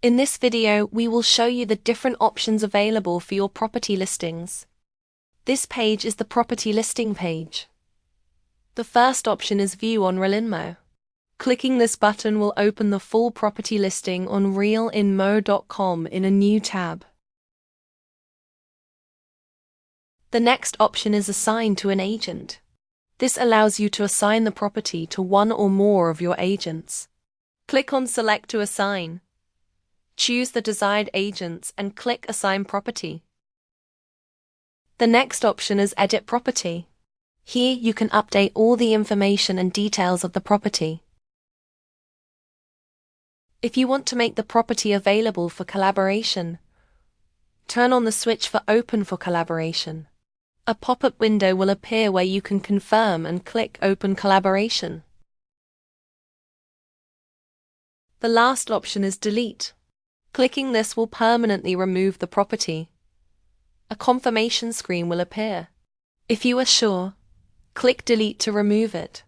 In this video, we will show you the different options available for your property listings. This page is the property listing page. The first option is View on Realinmo. Clicking this button will open the full property listing on realinmo.com in a new tab. The next option is Assign to an agent. This allows you to assign the property to one or more of your agents. Click on Select to assign. Choose the desired agents and click Assign Property. The next option is Edit Property. Here you can update all the information and details of the property. If you want to make the property available for collaboration, turn on the switch for Open for Collaboration. A pop-up window will appear where you can confirm and click Open Collaboration. The last option is Delete. Clicking this will permanently remove the property. A confirmation screen will appear. If you are sure, click Delete to remove it.